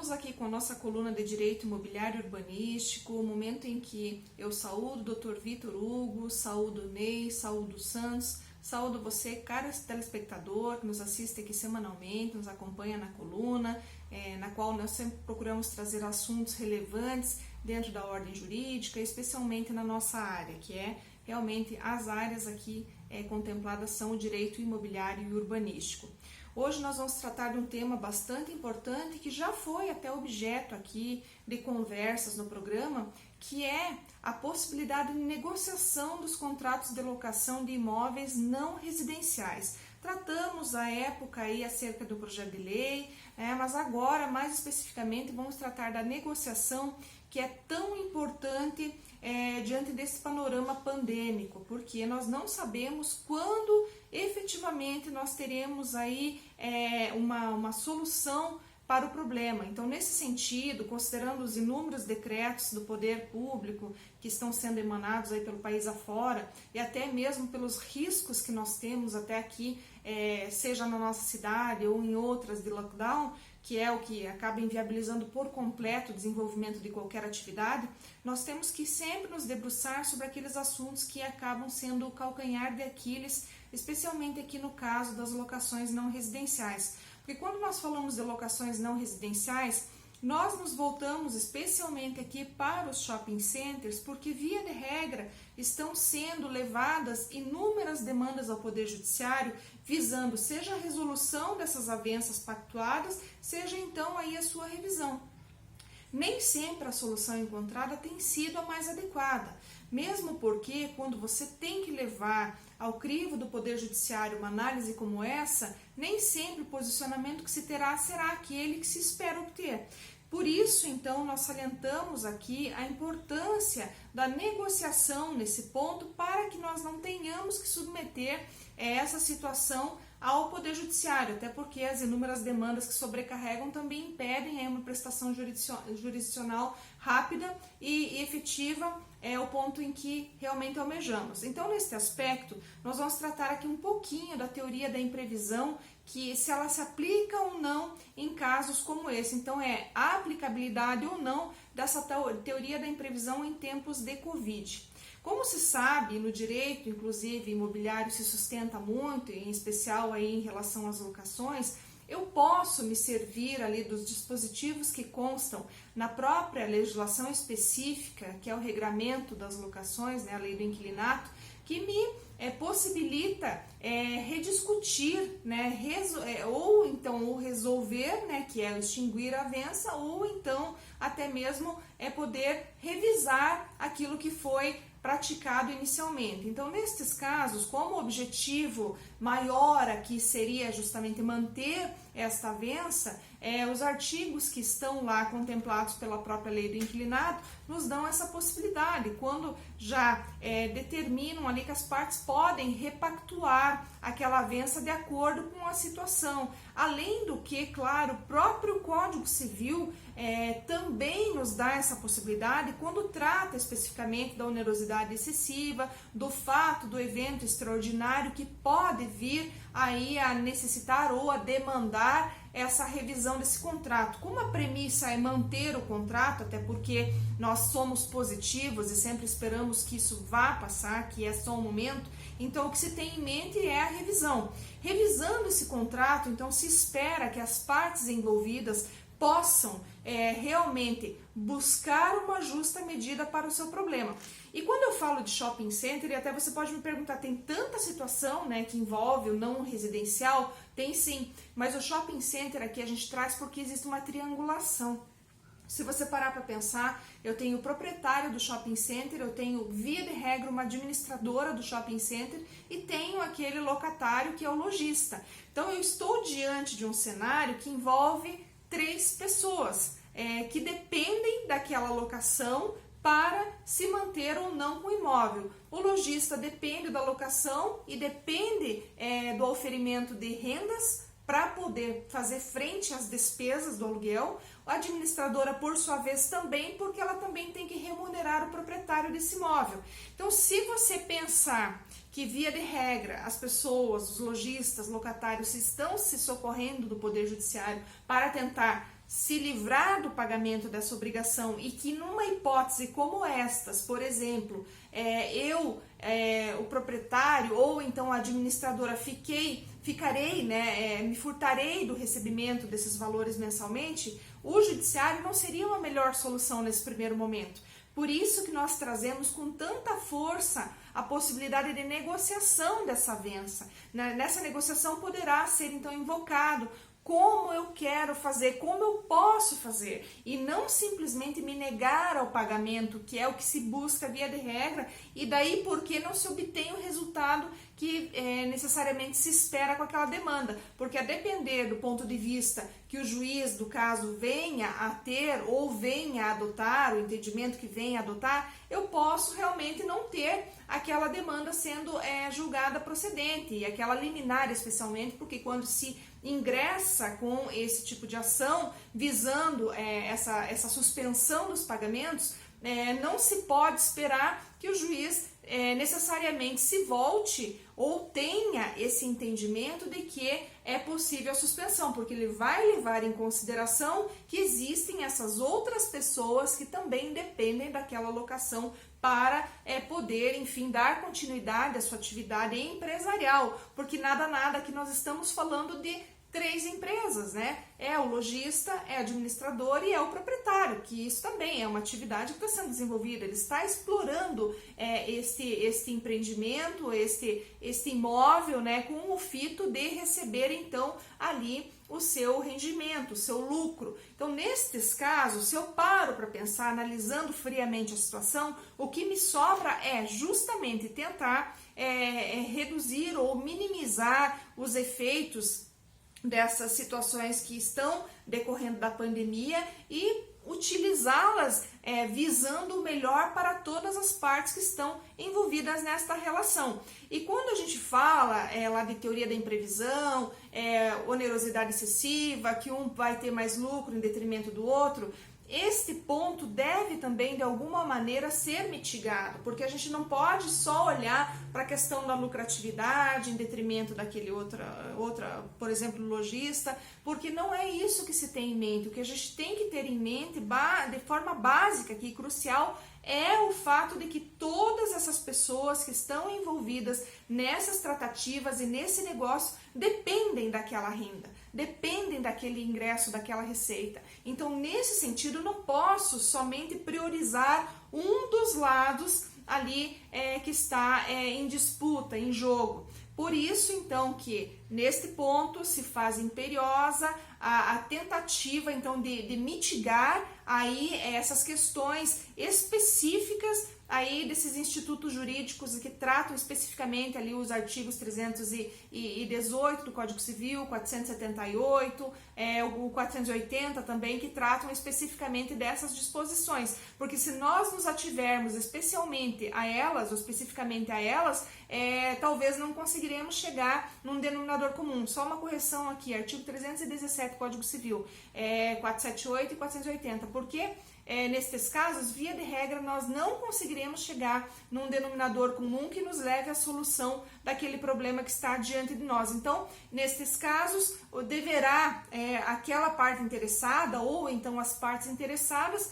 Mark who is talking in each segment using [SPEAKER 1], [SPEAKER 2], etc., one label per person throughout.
[SPEAKER 1] Voltamos aqui com a nossa coluna de Direito Imobiliário e Urbanístico, o momento em que eu saúdo o Dr. Vitor Hugo, saúdo o Ney, saúdo o Santos, saúdo você, caro telespectador, que nos assiste aqui semanalmente, nos acompanha na coluna, na qual nós sempre procuramos trazer assuntos relevantes dentro da ordem jurídica, especialmente na nossa área, que é realmente as áreas aqui contempladas são o direito imobiliário e urbanístico. Hoje nós vamos tratar de um tema bastante importante que já foi até objeto aqui de conversas no programa, que é a possibilidade de negociação dos contratos de locação de imóveis não residenciais. Tratamos à época aí acerca do projeto de lei, mas agora mais especificamente vamos tratar da negociação que é tão importante diante desse panorama pandêmico, porque nós não sabemos quando efetivamente nós teremos aí uma solução para o problema. Então, nesse sentido, considerando os inúmeros decretos do poder público que estão sendo emanados aí pelo país afora e até mesmo pelos riscos que nós temos até aqui, seja na nossa cidade ou em outras de lockdown, que é o que acaba inviabilizando por completo o desenvolvimento de qualquer atividade, nós temos que sempre nos debruçar sobre aqueles assuntos que acabam sendo o calcanhar de Aquiles, especialmente aqui no caso das locações não residenciais. Porque quando nós falamos de locações não residenciais, nós nos voltamos especialmente aqui para os shopping centers, porque via de regra estão sendo levadas inúmeras demandas ao Poder Judiciário, visando seja a resolução dessas avenças pactuadas, seja então aí a sua revisão. Nem sempre a solução encontrada tem sido a mais adequada, mesmo porque quando você tem que levar ao crivo do Poder Judiciário uma análise como essa, nem sempre o posicionamento que se terá será aquele que se espera obter. Por isso, então, nós salientamos aqui a importância da negociação nesse ponto para que nós não tenhamos que submeter essa situação ao Poder Judiciário, até porque as inúmeras demandas que sobrecarregam também impedem uma prestação jurisdicional rápida e efetiva, o ponto em que realmente almejamos. Então, nesse aspecto, nós vamos tratar aqui um pouquinho da teoria da imprevisão, que se ela se aplica ou não em casos como esse. Então, a aplicabilidade ou não dessa teoria da imprevisão em tempos de Covid. Como se sabe, no direito, inclusive imobiliário, se sustenta muito, em especial aí em relação às locações, eu posso me servir ali dos dispositivos que constam na própria legislação específica, que é o regramento das locações, a lei do inquilinato, que me possibilita rediscutir, ou então resolver, que é extinguir a avença, ou então até mesmo poder revisar aquilo que foi praticado inicialmente. Então, nestes casos, como o objetivo maior aqui seria justamente manter esta avença, os artigos que estão lá contemplados pela própria lei do inquilinato nos dão essa possibilidade, quando já determinam ali que as partes podem repactuar aquela avença de acordo com a situação. Além do que, claro, o próprio Código Civil também nos dá essa possibilidade quando trata especificamente da onerosidade excessiva, do fato do evento extraordinário que pode vir aí a necessitar ou a demandar essa revisão desse contrato. Como a premissa é manter o contrato, até porque nós somos positivos e sempre esperamos que isso vá passar, que é só um momento, então o que se tem em mente é a revisão. Revisando esse contrato, então se espera que as partes envolvidas possam realmente buscar uma justa medida para o seu problema. E quando eu falo de shopping center, e até você pode me perguntar, tem tanta situação que envolve o não residencial? Tem sim, mas o shopping center aqui a gente traz porque existe uma triangulação. Se você parar para pensar, eu tenho o proprietário do shopping center, eu tenho, via de regra, uma administradora do shopping center e tenho aquele locatário que é o lojista. Então, eu estou diante de um cenário que envolve 3 pessoas que dependem daquela locação para se manter ou não com o imóvel. O lojista depende da locação e depende do oferimento de rendas para poder fazer frente às despesas do aluguel. A administradora, por sua vez, também, porque ela também tem que remunerar o proprietário desse imóvel. Então, se você pensar que, via de regra, as pessoas, os lojistas, locatários, estão se socorrendo do Poder Judiciário para tentar se livrar do pagamento dessa obrigação e que numa hipótese como estas, por exemplo, o proprietário ou então a administradora me furtarei do recebimento desses valores mensalmente, o judiciário não seria uma melhor solução nesse primeiro momento. Por isso que nós trazemos com tanta força a possibilidade de negociação dessa avença. Nessa negociação poderá ser então invocado como eu quero fazer, como eu posso fazer, e não simplesmente me negar ao pagamento, que é o que se busca via de regra, e daí porque não se obtém o resultado que necessariamente se espera com aquela demanda, porque a depender do ponto de vista que o juiz do caso venha a ter ou venha a adotar, o entendimento que venha a adotar, eu posso realmente não ter aquela demanda sendo julgada procedente, e aquela liminar especialmente, porque quando se ingressa com esse tipo de ação visando essa suspensão dos pagamentos, não se pode esperar que o juiz necessariamente se volte ou tenha esse entendimento de que é possível a suspensão, porque ele vai levar em consideração que existem essas outras pessoas que também dependem daquela locação para poder, enfim, dar continuidade à sua atividade empresarial, porque nada que nós estamos falando de 3 empresas, né? É o lojista, é o administrador e é o proprietário, que isso também é uma atividade que está sendo desenvolvida, ele está explorando este empreendimento, este imóvel, né, com o fito de receber então ali o seu rendimento, o seu lucro. Então, nestes casos, se eu paro para pensar, analisando friamente a situação, o que me sobra é justamente tentar reduzir ou minimizar os efeitos dessas situações que estão decorrendo da pandemia e utilizá-las visando o melhor para todas as partes que estão envolvidas nesta relação. E quando a gente fala lá de teoria da imprevisão, onerosidade excessiva, que um vai ter mais lucro em detrimento do outro, este ponto deve também, de alguma maneira, ser mitigado, porque a gente não pode só olhar para a questão da lucratividade em detrimento daquele outra, por exemplo, lojista, porque não é isso que se tem em mente. O que a gente tem que ter em mente, de forma básica e crucial, é o fato de que todas essas pessoas que estão envolvidas nessas tratativas e nesse negócio dependem daquela renda, dependem daquele ingresso, daquela receita. Então, nesse sentido, eu não posso somente priorizar um dos lados ali que está em disputa, em jogo. Por isso, então, que neste ponto se faz imperiosa a tentativa, então, de mitigar aí essas questões específicas aí desses institutos jurídicos que tratam especificamente ali os artigos 318 do Código Civil, 478, o 480 também, que tratam especificamente dessas disposições, porque se nós nos ativermos especialmente a elas, ou especificamente a elas, talvez não conseguiremos chegar num denominador comum. Só uma correção aqui, artigo 317 do Código Civil, 478 e 480, porque nestes casos, via de regra, nós não conseguiremos chegar num denominador comum que nos leve à solução daquele problema que está diante de nós. Então, nestes casos, deverá aquela parte interessada ou então as partes interessadas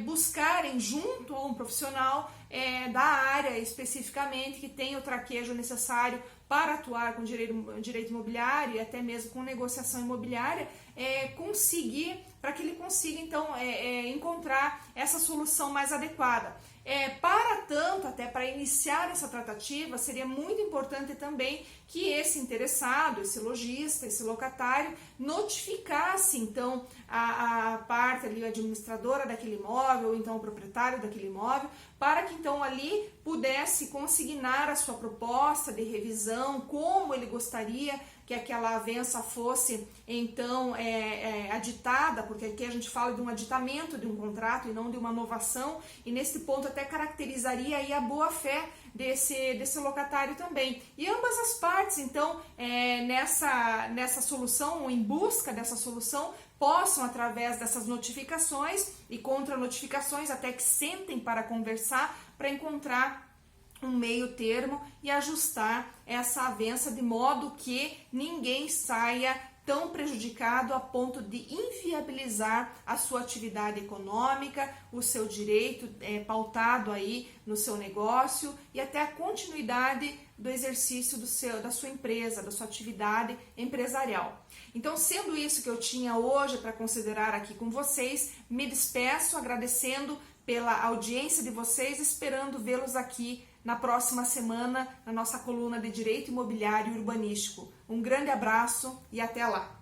[SPEAKER 1] buscarem junto a um profissional da área especificamente que tem o traquejo necessário para atuar com direito imobiliário e até mesmo com negociação imobiliária, para que ele consiga então encontrar essa solução mais adequada. Para tanto, até para iniciar essa tratativa, seria muito importante também que esse interessado, esse lojista, esse locatário, notificasse então a parte ali, a administradora daquele imóvel, ou então o proprietário daquele imóvel, para que então ali pudesse consignar a sua proposta de revisão, como ele gostaria que aquela avença fosse então aditada, porque aqui a gente fala de um aditamento de um contrato e não de uma novação, e nesse ponto até caracterizaria aí a boa-fé desse locatário também. E ambas as partes, então, nessa solução, ou em busca dessa solução, possam, através dessas notificações e contra-notificações, até que sentem para conversar, para encontrar um meio termo e ajustar essa avença de modo que ninguém saia tão prejudicado a ponto de inviabilizar a sua atividade econômica, o seu direito pautado aí no seu negócio e até a continuidade do exercício da sua empresa, da sua atividade empresarial. Então, sendo isso que eu tinha hoje para considerar aqui com vocês, me despeço agradecendo pela audiência de vocês, esperando vê-los aqui na próxima semana na nossa coluna de Direito Imobiliário e Urbanístico. Um grande abraço e até lá!